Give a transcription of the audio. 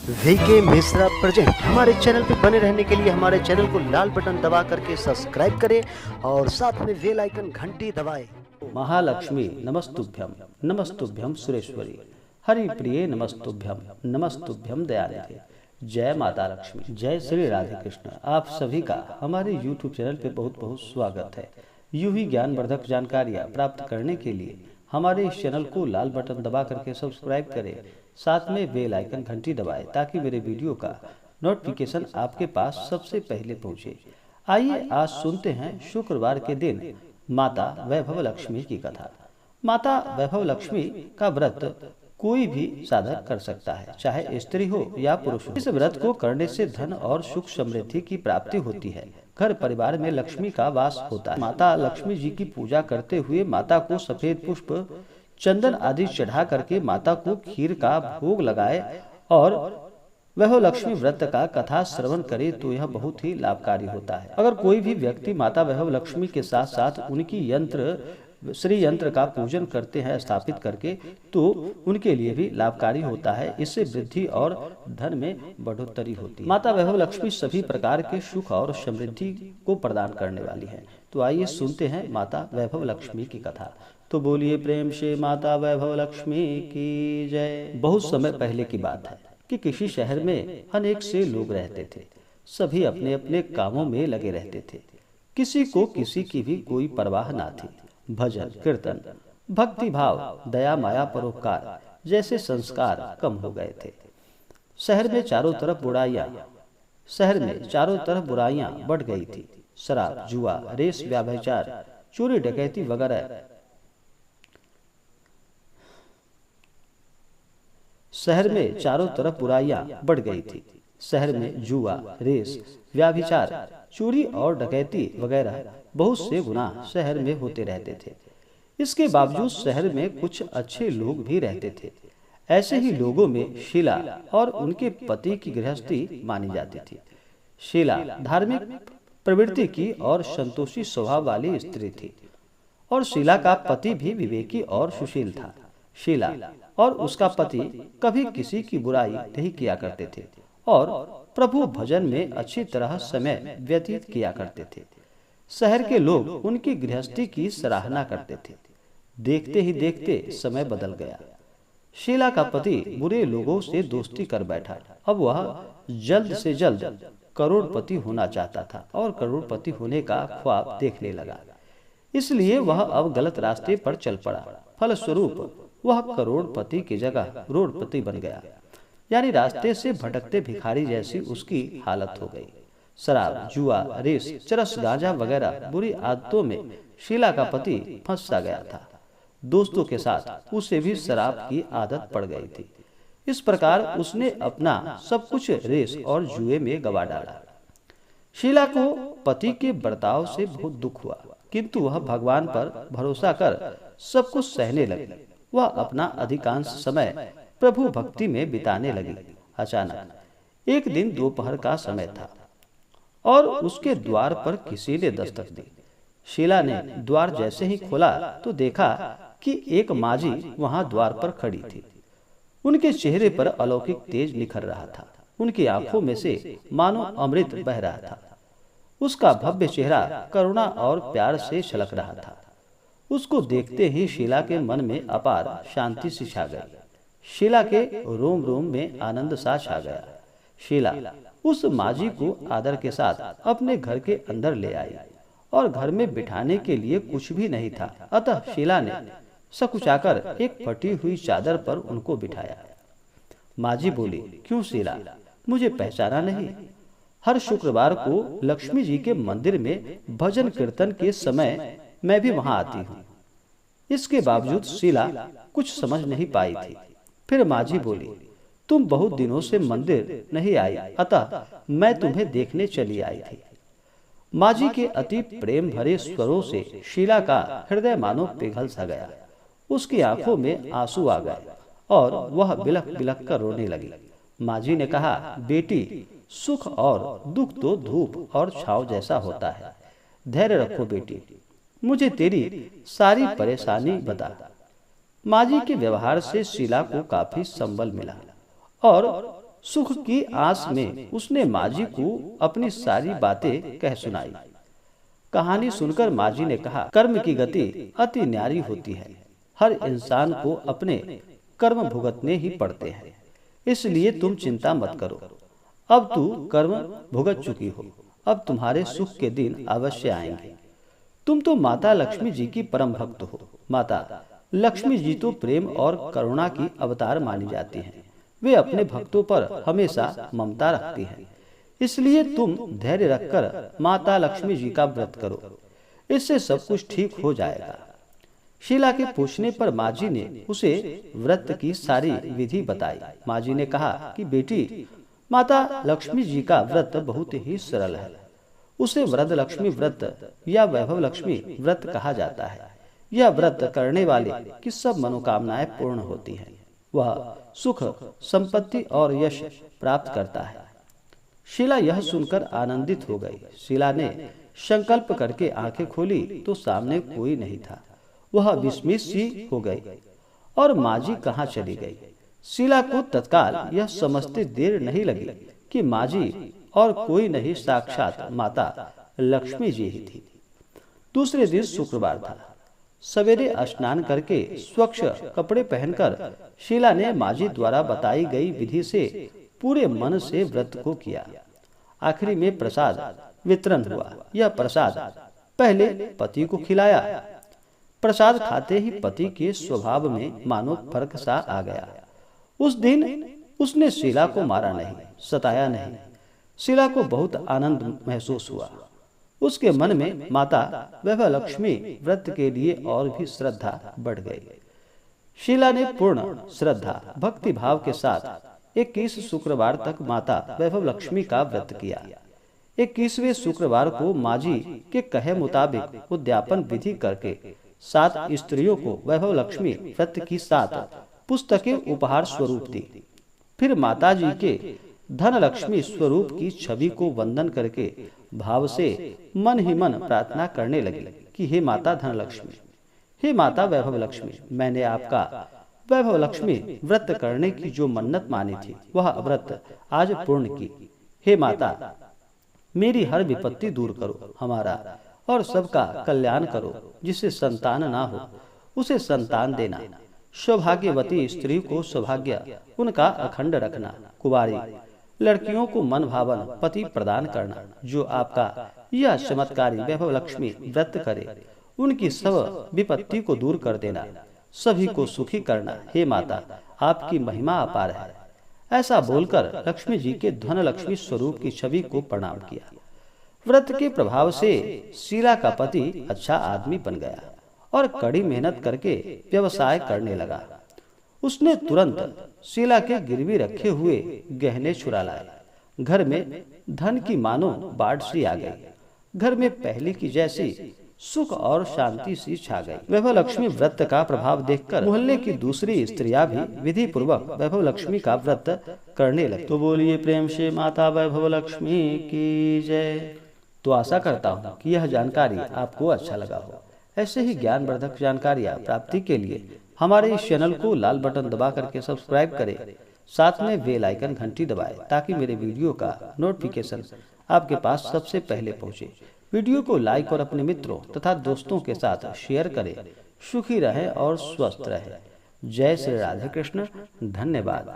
VK Mishra present. हमारे channel पर बने रहने के लिए हमारे चैनल को लाल बटन दबा करके सब्सक्राइब करें और साथ में बेल आइकन घंटी दबाएं। महालक्ष्मी नमस्तुभ्यम नमस्तुभ्यम सुरेश्वरी हरिप्रिये नमस्तुभ्यम नमस्तुभ्यम दयानिधे। जय माता लक्ष्मी, जय श्री राधे कृष्ण। आप सभी का हमारे YouTube चैनल पे बहुत बहुत स्वागत है। यूं ही ज्ञानवर्धक जानकारियाँ प्राप्त करने के लिए हमारे इस चैनल को लाल बटन दबा करके सब्सक्राइब करें, साथ में बेल आइकन घंटी दबाएं ताकि मेरे वीडियो का नोटिफिकेशन आपके पास सबसे पहले पहुंचे। आइए आज सुनते हैं शुक्रवार के दिन माता वैभव लक्ष्मी की कथा। माता वैभव लक्ष्मी का व्रत कोई भी साधक कर सकता है, चाहे स्त्री हो या पुरुष हो। इस व्रत को करने से धन और सुख समृद्धि की प्राप्ति होती है। घर परिवार में लक्ष्मी का वास होता है। माता लक्ष्मी जी की पूजा करते हुए माता को सफेद पुष्प, चंदन आदि चढ़ा करके माता को खीर का भोग लगाए और वह लक्ष्मी व्रत का कथा श्रवण करे तो यह बहुत ही लाभकारी होता है। अगर कोई भी व्यक्ति माता वैभव लक्ष्मी के साथ साथ उनकी श्री यंत्र का पूजन करते हैं स्थापित करके, तो उनके लिए भी लाभकारी होता है। इससे वृद्धि और धन में बढ़ोतरी होती है। माता वैभव लक्ष्मी सभी प्रकार के सुख और समृद्धि को प्रदान करने वाली है। तो आइए सुनते हैं माता वैभव लक्ष्मी की कथा। तो बोलिए प्रेम से माता वैभव लक्ष्मी की जय। बहुत समय पहले की बात है कि किसी शहर में अनेक से लोग रहते थे। सभी अपने अपने कामों में लगे रहते थे। किसी को किसी की भी कोई परवाह ना थी। भजन कीर्तन, भक्ति भाव, दया माया परोपकार जैसे संस्कार कम हो गए थे। शहर में चारों तरफ बुराइयां बढ़ गई थी। शराब, जुआ, रेस, व्यभिचार, चोरी डकैती वगैरह शहर में चारों तरफ बुराइयां बढ़ गई थी। शहर में जुआ, रेस, व्यभिचार, चोरी और डकैती वगैरह बहुत से गुनाह शहर में होते रहते थे। इसके बावजूद शहर में कुछ अच्छे लोग भी रहते थे। ऐसे ही लोगों में शीला और उनके पति की गृहस्थी मानी जाती थी। शीला धार्मिक प्रवृत्ति की और संतोषी स्वभाव वाली स्त्री थी और शीला का पति भी विवेकी और सुशील था। शीला और उसका पति कभी किसी की बुराई नहीं किया करते थे और प्रभु भजन में अच्छी तरह समय व्यतीत किया करते थे। शहर के लोग उनकी गृहस्थी की सराहना करते थे। देखते ही देखते समय बदल गया। शीला का पति बुरे लोगों से दोस्ती कर बैठा। अब वह जल्द से जल्द करोड़पति होना चाहता था और करोड़पति होने का ख्वाब देखने लगा। इसलिए वह अब गलत रास्ते पर चल पड़ा। फलस्वरूप वह करोड़पति की जगह रोडपति बन गया, यानी रास्ते से भटकते भिखारी जैसी उसकी हालत हो गई। शराब, जुआ, रेस, चरस, गांजा वगैरह बुरी आदतों में शीला का पति फंस सा गया था। दोस्तों के साथ उसे भी शराब की आदत पड़ गई थी। इस प्रकार उसने अपना सब कुछ रेस और जुए में गवा डाला। शीला को पति के बर्ताव से बहुत दुख हुआ, किंतु वह भगवान पर भरोसा कर सब कुछ सहने लगी। वह अपना अधिकांश समय प्रभु भक्ति में बिताने लगी। अचानक एक दिन दोपहर का समय था और उसके द्वार पर किसी ने दस्तक दी। शीला ने द्वार जैसे ही खोला तो देखा कि एक माजी वहां द्वार पर खड़ी थी। उनके चेहरे पर अलौकिक तेज निखर रहा था। उनकी आंखों में से मानो अमृत बह रहा था। उसका भव्य चेहरा करुणा और प्यार से छलक रहा था। उसको देखते ही शीला के मन में अपार शांति सी छा गई। शीला के रोम रोम में आनंद सा छा गया। शीला उस माजी को आदर के साथ अपने घर के अंदर ले आई और घर में बिठाने के लिए कुछ भी नहीं था। अतः शीला ने सकुचाकर एक फटी हुई चादर पर उनको बिठाया। माजी बोली, क्यों शीला, मुझे पहचाना नहीं? हर शुक्रवार को लक्ष्मी जी के मंदिर में भजन कीर्तन के समय मैं भी वहां आती हूँ। इसके बावजूद शीला कुछ समझ नहीं पाई थी। फिर माजी बोली, तुम बहुत दिनों से मंदिर नहीं आई, अतः मैं तुम्हें देखने चली आई थी। माजी के अति प्रेम भरे स्वरों से शीला का हृदय मानो पिघल सा गया। उसकी आंखों में आंसू आ गए और वह बिलख बिलख कर रोने लगी। माजी ने कहा, बेटी, सुख और दुख तो धूप और छाव जैसा होता है। धैर्य रखो बेटी, मुझे तेरी सारी परेशानी बता। माजी के व्यवहार से शीला को काफी संबल मिला और सुख की आस में उसने माजी को अपनी सारी बातें कह सुनाई। कहानी सुनकर माजी ने कहा, कर्म की गति अति न्यारी होती है। हर इंसान को अपने कर्म भुगतने ही पड़ते हैं, इसलिए तुम चिंता मत करो। अब तू कर्म भुगत चुकी हो, अब तुम्हारे सुख के दिन अवश्य आएंगे। तुम तो माता लक्ष्मी जी की परम भक्त हो। माता लक्ष्मी जी तो प्रेम और करुणा की अवतार मानी जाती हैं। वे अपने भक्तों पर हमेशा ममता रखती हैं। इसलिए तुम धैर्य रखकर माता लक्ष्मी जी का व्रत करो, इससे सब कुछ ठीक हो जाएगा। शीला के पूछने पर माजी ने उसे व्रत की सारी विधि बताई। माजी ने कहा कि बेटी, माता लक्ष्मी जी का व्रत बहुत ही सरल है। उसे वरद लक्ष्मी व्रत या वैभव लक्ष्मी व्रत कहा जाता है। यह व्रत करने वाले की सब मनोकामनाएं पूर्ण होती हैं। वह सुख, संपत्ति और यश प्राप्त करता है। शीला यह सुनकर आनंदित हो गई। शीला ने संकल्प करके आंखें खोली तो सामने कोई नहीं था। वह विस्मित सी हो गई और माजी कहाँ चली गई। शीला को तत्काल यह समझते देर नहीं लगी कि माजी और कोई नहीं, साक्षात माता लक्ष्मी जी ही थी। दूसरे दिन शुक्रवार था। सवेरे स्नान करके स्वच्छ कपड़े पहनकर शीला ने माजी द्वारा बताई गई विधि से पूरे मन से व्रत को किया। आखिरी में प्रसाद वितरण हुआ। यह प्रसाद पहले पति को खिलाया। प्रसाद खाते ही पति के स्वभाव में मानो फर्क सा आ गया। उस दिन उसने शीला को मारा नहीं, सताया नहीं। शीला को बहुत आनंद महसूस हुआ। उसके मन में माता वैभव लक्ष्मी व्रत के लिए और भी श्रद्धा बढ़ गई। शीला ने पूर्ण श्रद्धा भक्ति भाव के साथ 21 शुक्रवार तक माता वैभव लक्ष्मी का व्रत किया। 21वें शुक्रवार को माजी के कहे मुताबिक उद्यापन विधि करके 7 स्त्रियों को वैभव लक्ष्मी व्रत की 7 पुस्तकें उपहार स्वरूप दी। फिर माताजी के धन लक्ष्मी स्वरूप की छवि को वंदन करके भाव से मन ही मन प्रार्थना करने लगे कि हे माता धन लक्ष्मी, हे माता वैभव लक्ष्मी, मैंने आपका वैभव लक्ष्मी व्रत करने की जो मन्नत मानी थी वह व्रत आज पूर्ण की। हे माता, मेरी हर विपत्ति दूर करो, हमारा और सबका कल्याण करो। जिसे संतान ना हो उसे संतान देना। सौभाग्यवती स्त्री को सौभाग्य उनका अखंड रखना। कुंवारी लड़कियों को मन भावन पति प्रदान करना। जो आपका यह चमत्कारी वैभव लक्ष्मी व्रत करे उनकी सब विपत्ति को दूर कर देना, सभी को सुखी करना। हे माता, आपकी महिमा अपार है। ऐसा बोलकर लक्ष्मी जी के धन लक्ष्मी स्वरूप की छवि को प्रणाम किया। व्रत के प्रभाव से शीला का पति अच्छा आदमी बन गया और कड़ी मेहनत करके व्यवसाय करने लगा। उसने तुरंत शीला के गिरवी रखे हुए गहने चुरा लाए। घर में धन की मानो बाढ़ सी आ गई। घर में पहले की जैसी सुख और शांति सी छा गई। वैभव लक्ष्मी व्रत का प्रभाव देखकर मोहल्ले की दूसरी स्त्रियां भी विधि पूर्वक वैभव लक्ष्मी का व्रत करने लगी। तो बोलिए प्रेम से माता वैभव लक्ष्मी की जय। तो आशा करता हूँ कि यह जानकारी आपको अच्छा लगा हो। ऐसे ही ज्ञानवर्धक जानकारियाँ प्राप्ति के लिए हमारे इस चैनल को लाल बटन दबा करके सब्सक्राइब करें, साथ में बेल आइकन घंटी दबाएं ताकि मेरे वीडियो का नोटिफिकेशन आपके पास सबसे पहले पहुंचे। वीडियो को लाइक और अपने मित्रों तथा दोस्तों के साथ शेयर करें। सुखी रहें और स्वस्थ रहें। जय श्री राधे कृष्ण। धन्यवाद।